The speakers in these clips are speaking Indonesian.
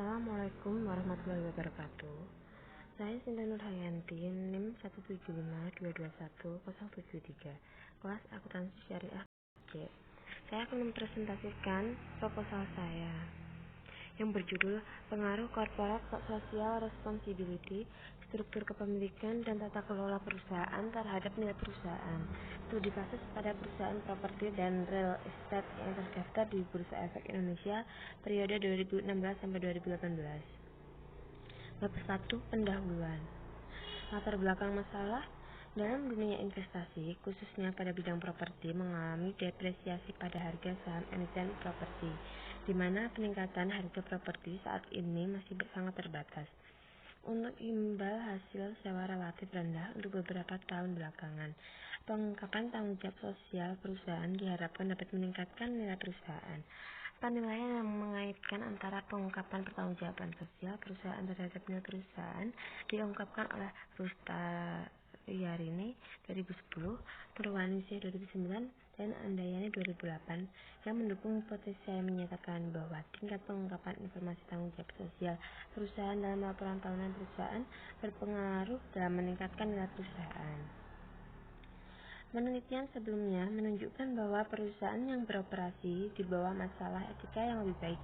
Assalamualaikum warahmatullahi wabarakatuh. Saya Sinta Nurhayanti, NIM 175221073, kelas akuntansi syariah C. Saya akan mempresentasikan proposal saya yang berjudul Pengaruh Korporat Social Responsibility, Struktur Kepemilikan dan Tata Kelola Perusahaan terhadap Nilai Perusahaan. Studi kasus pada perusahaan properti dan real estate yang terdaftar di Bursa Efek Indonesia periode 2016 sampai 2018. Bab 1. Pendahuluan. Latar belakang masalah. Dalam dunia investasi, khususnya pada bidang properti, mengalami depresiasi pada harga saham emiten properti, di mana peningkatan harga properti saat ini masih sangat terbatas. Untuk imbal hasil sewa relatif rendah untuk beberapa tahun belakangan, pengungkapan tanggung jawab sosial perusahaan diharapkan dapat meningkatkan nilai perusahaan. Penilaian yang mengaitkan antara pengungkapan pertanggungjawaban sosial perusahaan terhadap nilai perusahaan diungkapkan oleh Rustayarini 2010, Purwaningsih 2009, dan Andayani 2008 yang mendukung hipotesis saya menyatakan bahwa tingkat pengungkapan informasi tanggung jawab sosial perusahaan dalam laporan tahunan perusahaan berpengaruh dalam meningkatkan nilai perusahaan. Penelitian sebelumnya menunjukkan bahwa perusahaan yang beroperasi di bawah masalah etika yang lebih baik,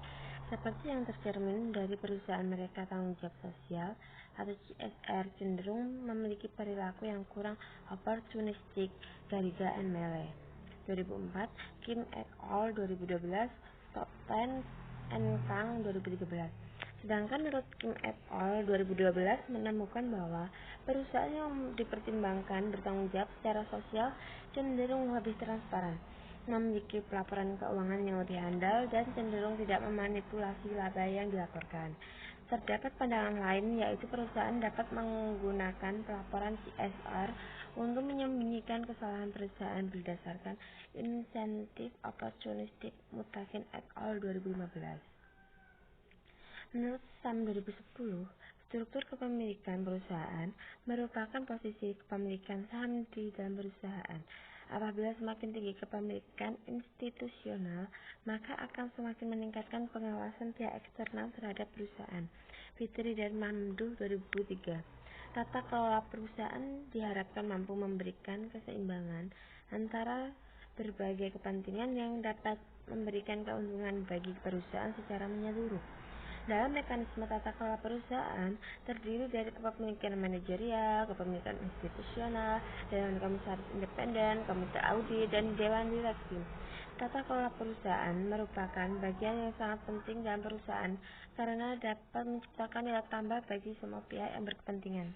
seperti yang tercermin dari perusahaan mereka tanggung jawab sosial atau CSR, cenderung memiliki perilaku yang kurang opportunistic. Gariga and Mele 2004, Kim et al. 2012, Stockton and Kang 2013. Sedangkan menurut Kim et al. 2012 menemukan bahwa perusahaan yang dipertimbangkan bertanggung jawab secara sosial cenderung lebih transparan, memiliki pelaporan keuangan yang lebih handal, dan cenderung tidak memanipulasi laba yang dilaporkan. Terdapat pandangan lain, yaitu perusahaan dapat menggunakan pelaporan CSR untuk menyembunyikan kesalahan perusahaan berdasarkan insentif opportunistic. Mutakin et al. 2015. Menurut SAM 2010, struktur kepemilikan perusahaan merupakan posisi kepemilikan saham di dalam perusahaan. Apabila semakin tinggi kepemilikan institusional, maka akan semakin meningkatkan pengawasan pihak eksternal terhadap perusahaan. Fitri dan Mamduh 2003. Tata kelola perusahaan diharapkan mampu memberikan keseimbangan antara berbagai kepentingan yang dapat memberikan keuntungan bagi perusahaan secara menyeluruh. Dalam mekanisme tata kelola perusahaan terdiri dari kepemilikan manajerial, kepemilikan institusional, dewan komisaris independen, komite audit, dan dewan direksi. Tata kelola perusahaan merupakan bagian yang sangat penting dalam perusahaan karena dapat menciptakan nilai tambah bagi semua pihak yang berkepentingan.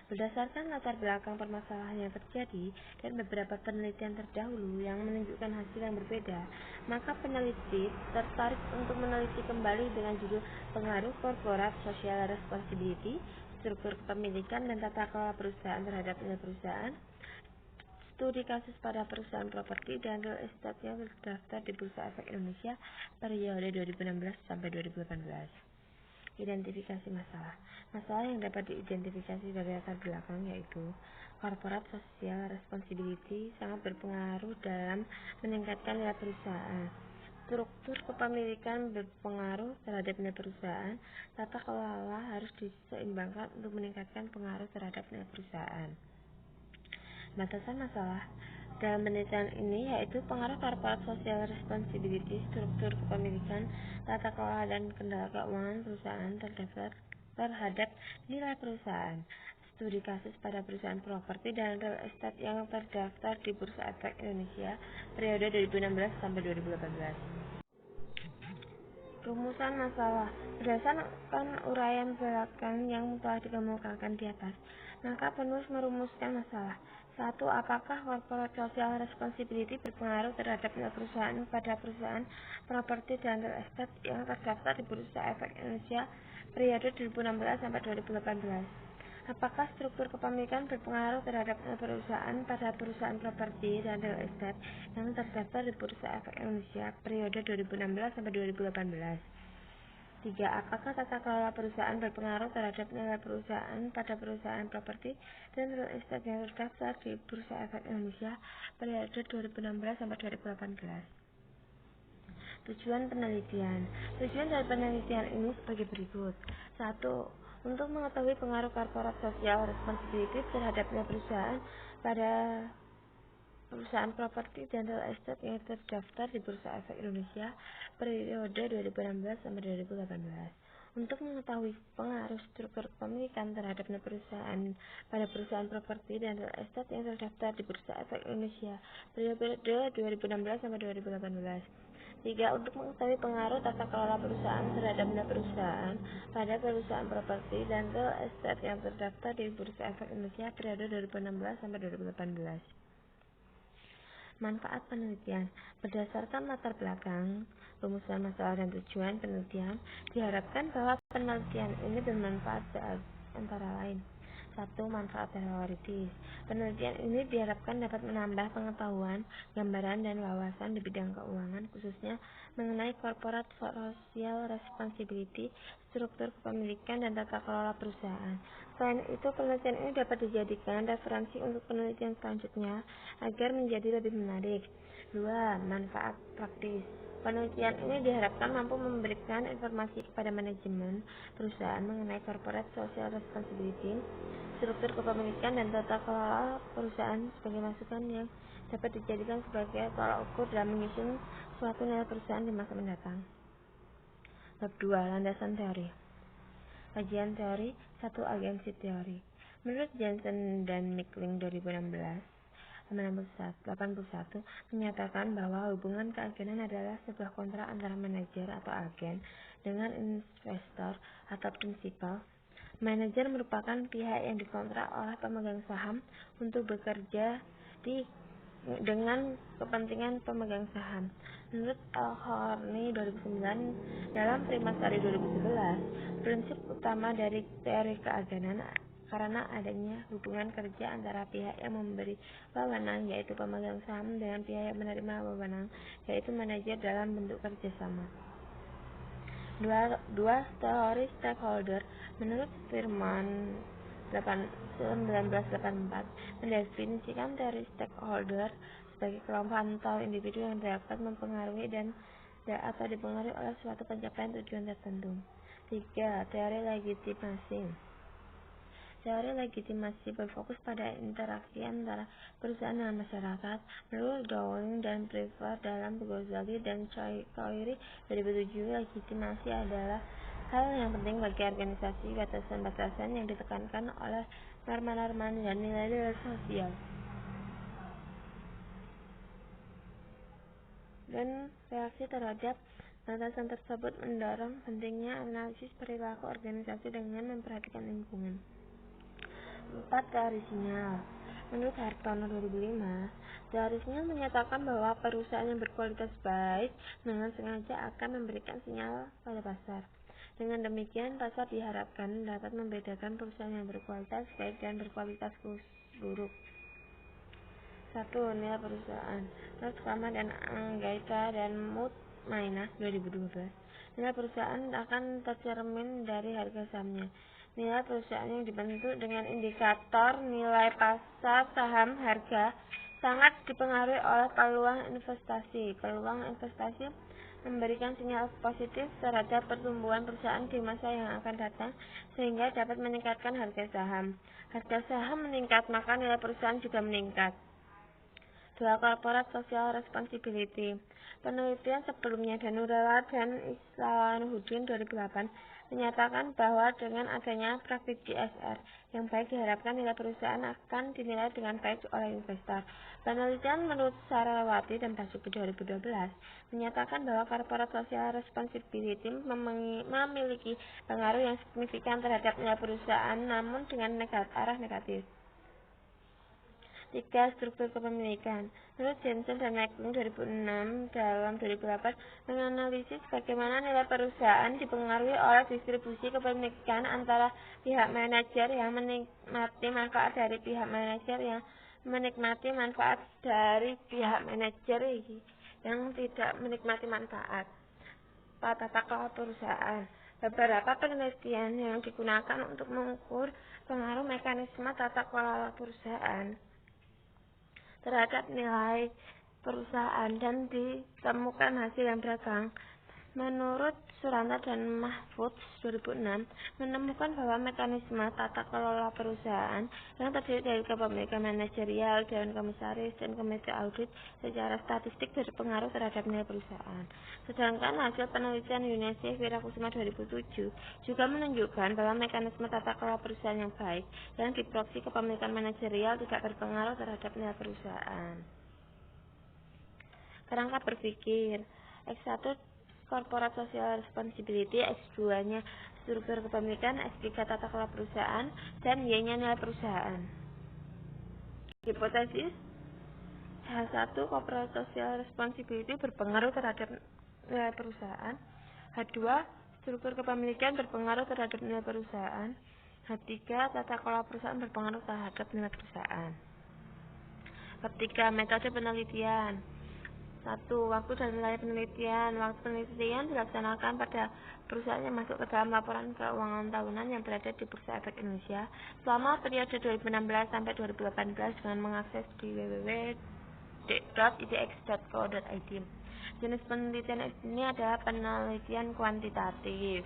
Berdasarkan latar belakang permasalahan yang terjadi dan beberapa penelitian terdahulu yang menunjukkan hasil yang berbeda, maka peneliti tertarik untuk meneliti kembali dengan judul Pengaruh Corporate Social Responsibility, Struktur Kepemilikan dan Tata Kelola Perusahaan terhadap Nilai Perusahaan. Studi kasus pada perusahaan properti dan real estate yang terdaftar di Bursa Efek Indonesia periode 2016 sampai 2018. Identifikasi masalah. Masalah yang dapat diidentifikasi dari latar belakang yaitu corporate social responsibility sangat berpengaruh dalam meningkatkan nilai perusahaan. Struktur kepemilikan berpengaruh terhadap nilai perusahaan. Tata kelola harus diseimbangkan untuk meningkatkan pengaruh terhadap nilai perusahaan. Batasan masalah dalam penelitian ini yaitu pengaruh corporate social responsibility, struktur kepemilikan, tata kelola, dan kendala keuangan perusahaan terhadap nilai perusahaan. Studi kasus pada perusahaan properti dan real estate yang terdaftar di Bursa Efek Indonesia periode 2016 sampai 2018. Rumusan masalah. Berdasarkan uraian belakang yang telah dikemukakan di atas, maka penulis merumuskan masalah. 1. Apakah corporate social responsibility berpengaruh terhadap nilai perusahaan pada perusahaan properti dan real estate yang terdaftar di Bursa Efek Indonesia periode 2016 sampai 2018? Apakah struktur kepemilikan berpengaruh terhadap nilai perusahaan pada perusahaan properti dan real estate yang terdaftar di Bursa Efek Indonesia periode 2016 sampai 2018? 3. Apakah tata kelola perusahaan berpengaruh terhadap nilai perusahaan pada perusahaan properti dan real estate yang terdaftar di Bursa Efek Indonesia periode 2016 sampai 2018? Tujuan penelitian. Tujuan dari penelitian ini sebagai berikut. 1. Untuk mengetahui pengaruh corporate social responsibility terhadap perusahaan pada perusahaan properti dan real estate yang terdaftar di Bursa Efek Indonesia periode 2016 sampai 2018. Untuk mengetahui pengaruh struktur kepemilikan terhadap perusahaan pada perusahaan properti dan real estate yang terdaftar di Bursa Efek Indonesia periode 2016 sampai 2018. 3. Untuk mengetahui pengaruh tata kelola perusahaan terhadap perusahaan pada perusahaan properti dan real estate yang terdaftar di Bursa Efek Indonesia periode 2016 sampai 2018. Manfaat penelitian. Berdasarkan latar belakang, rumusan masalah dan tujuan penelitian, diharapkan bahwa penelitian ini bermanfaat antara lain. 1. Manfaat teoritis. Penelitian ini diharapkan dapat menambah pengetahuan, gambaran, dan wawasan di bidang keuangan, khususnya mengenai corporate social responsibility, struktur kepemilikan, dan tata kelola perusahaan. Selain itu, penelitian ini dapat dijadikan referensi untuk penelitian selanjutnya agar menjadi lebih menarik. 2. Manfaat praktis. Penelitian ini diharapkan mampu memberikan informasi kepada manajemen perusahaan mengenai corporate social responsibility, struktur kepemilikan, dan tata kelola perusahaan sebagai masukan yang dapat dijadikan sebagai tolak ukur dalam menyusun suatu nilai perusahaan di masa mendatang. Bab 2. Landasan teori. Kajian teori. 1. Agensi teori. Menurut Jensen dan Mickling 2016, 81 menyatakan bahwa hubungan keagenan adalah sebuah kontrak antara manajer atau agen dengan investor atau prinsipal. Manajer merupakan pihak yang dikontrak oleh pemegang saham untuk bekerja dengan kepentingan pemegang saham. Menurut Al-Horny 2009, dalam Primasari 2011, prinsip utama dari teori keagenan karena adanya hubungan kerja antara pihak yang memberi wewenang, yaitu pemegang saham, dengan pihak yang menerima wewenang, yaitu manajer, dalam bentuk kerjasama. 2. Teori stakeholder. Menurut Firman 1984, mendefinisikan teori stakeholder sebagai kelompok atau individu yang dapat mempengaruhi dan atau dipengaruhi oleh suatu pencapaian tujuan tertentu. 3. Teori legitimasi. Teori legitimasi berfokus pada interaksi antara perusahaan dan masyarakat. Menurut Dowling dan Prefer dalam Ghazali dan Choueiri 2007, legitimasi adalah hal yang penting bagi organisasi, batasan-batasan yang ditekankan oleh norma-norma dan nilai-nilai sosial, dan reaksi terhadap batasan tersebut mendorong pentingnya analisis perilaku organisasi dengan memperhatikan lingkungan. 4. Teori sinyal. Menurut Hartono 2005, teori sinyal menyatakan bahwa perusahaan yang berkualitas baik dengan sengaja akan memberikan sinyal pada pasar. Dengan demikian, pasar diharapkan dapat membedakan perusahaan yang berkualitas baik dan berkualitas buruk. 1. Nilai perusahaan. Menurut Kama dan Anggaita dan Mutmainah 2012, nilai perusahaan akan tercermin dari harga sahamnya. Nilai perusahaan yang dibentuk dengan indikator nilai pasar saham harga sangat dipengaruhi oleh peluang investasi. Peluang investasi memberikan sinyal positif terhadap pertumbuhan perusahaan di masa yang akan datang, sehingga dapat meningkatkan harga saham. Harga saham meningkat, maka nilai perusahaan juga meningkat. 2. Corporate Social Responsibility. Penelitian sebelumnya Danurella dan Islanuddin 2008 menyatakan bahwa dengan adanya praktik CSR yang baik, diharapkan nilai perusahaan akan dinilai dengan baik oleh investor. Penelitian menurut Sarawati dan Basuki 2012 menyatakan bahwa corporate social responsibility memiliki pengaruh yang signifikan terhadap nilai perusahaan, namun dengan arah negatif. 3. Struktur kepemilikan. Menurut Jensen dan Mickling 2006 dalam 2008 menganalisis bagaimana nilai perusahaan dipengaruhi oleh distribusi kepemilikan antara pihak manajer yang menikmati manfaat dari pihak manajer yang menikmati manfaat dari pihak manajer yang tidak menikmati manfaat. Tata kelola perusahaan. Beberapa penelitian yang digunakan untuk mengukur pengaruh mekanisme tata kelola perusahaan terhadap nilai perusahaan dan ditemukan hasil yang beragam. Menurut Suranta dan Mahfud 2006 menemukan bahwa mekanisme tata kelola perusahaan yang terdiri dari kepemilikan manajerial, dewan komisaris, dan komite audit secara statistik berpengaruh terhadap nilai perusahaan. Sedangkan hasil penelitian UNICEF Wirakusuma 2007 juga menunjukkan bahwa mekanisme tata kelola perusahaan yang baik yang diproksi kepemilikan manajerial tidak berpengaruh terhadap nilai perusahaan. Kerangka berpikir X1 Corporate Social Responsibility, X2-nya struktur kepemilikan, X3 tata kelola perusahaan, dan Y-nya nilai perusahaan. Hipotesis H1 Corporate Social Responsibility berpengaruh terhadap nilai perusahaan, H2 struktur kepemilikan berpengaruh terhadap nilai perusahaan, H3 tata kelola perusahaan berpengaruh terhadap nilai perusahaan. Ketiga, metode penelitian. 1. Waktu dan nilai penelitian. Waktu penelitian dilaksanakan pada perusahaan yang masuk ke dalam laporan keuangan tahunan yang berada di Bursa Efek Indonesia selama periode 2016 sampai 2018 dengan mengakses di www.idx.co.id. Jenis penelitian ini adalah penelitian kuantitatif.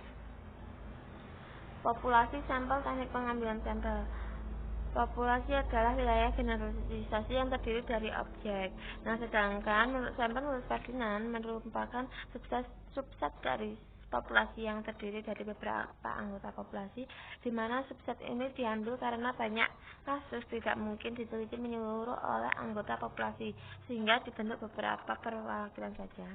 Populasi sampel, teknik pengambilan sampel. Populasi adalah wilayah generalisasi yang terdiri dari objek. Sedangkan sampel menurut Ferdinand merupakan subset dari populasi yang terdiri dari beberapa anggota populasi, di mana subset ini diambil karena banyak kasus tidak mungkin diteliti menyeluruh oleh anggota populasi, sehingga dibentuk beberapa perwakilan saja.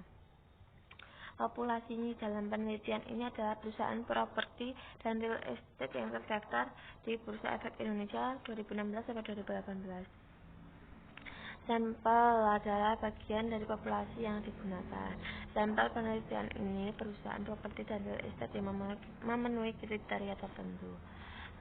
Populasi dalam penelitian ini adalah perusahaan properti dan real estate yang terdaftar di Bursa Efek Indonesia 2016-2018. Sampel adalah bagian dari populasi yang digunakan. Sampel penelitian ini perusahaan properti dan real estate yang memenuhi kriteria tertentu.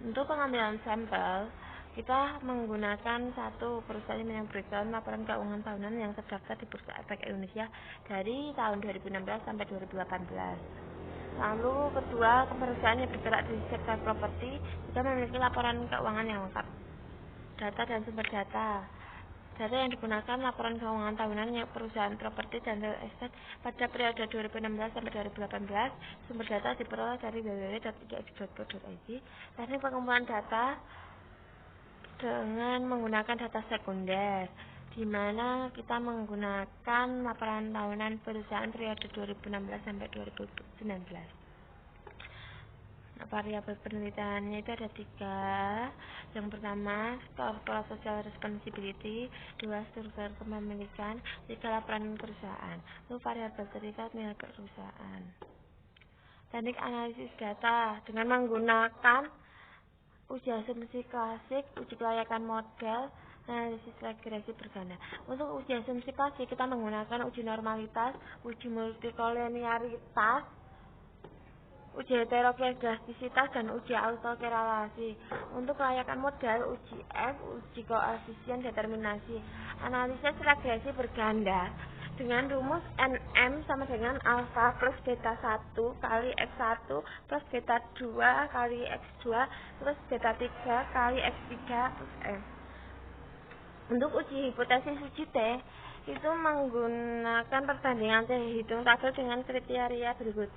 Untuk pengambilan sampel, kita menggunakan satu perusahaan yang memberikan laporan keuangan tahunan yang terdaftar di Bursa Efek Indonesia dari tahun 2016 sampai 2018. Lalu kedua, perusahaan yang bergerak di sektor properti juga memiliki laporan keuangan yang lengkap. Data dan sumber data. Data yang digunakan laporan keuangan tahunan yang perusahaan properti dan real estate pada periode 2016 sampai 2018. Sumber data diperoleh dari www.idx.co.id. Teknik pengumpulan data dengan menggunakan data sekunder, di mana kita menggunakan laporan tahunan perusahaan periode 2016 sampai 2019. Variabel penelitiannya itu ada 3. Yang pertama, corporate social responsibility. 2. Struktur kepemilikan. 3. Laporan perusahaan. Lalu variabel terikat nilai perusahaan. Teknik analisis data dengan menggunakan uji asumsi klasik, uji kelayakan model, analisis regresi berganda. Untuk uji asumsi klasik kita menggunakan uji normalitas, uji multikolenialitas, uji heterogenesitas, dan uji autokorelasi. Untuk kelayakan model, uji F, uji koefisien determinasi. Analisis regresi berganda dengan rumus NM sama dengan alfa plus beta 1 kali X1 plus beta 2 kali X2 plus beta 3 kali X3 plus M. Untuk uji hipotesis uji T itu menggunakan perbandingan T hitung tabel dengan kriteria berikut.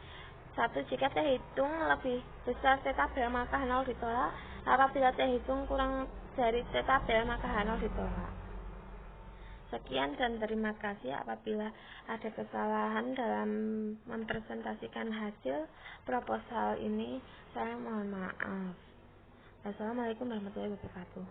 1. Jika T hitung lebih besar T tabel maka H0 ditolak. Apabila T hitung kurang dari T tabel maka H0 ditolak. Sekian dan terima kasih. Apabila ada kesalahan dalam mempresentasikan hasil proposal ini, saya mohon maaf. Wassalamualaikum warahmatullahi wabarakatuh.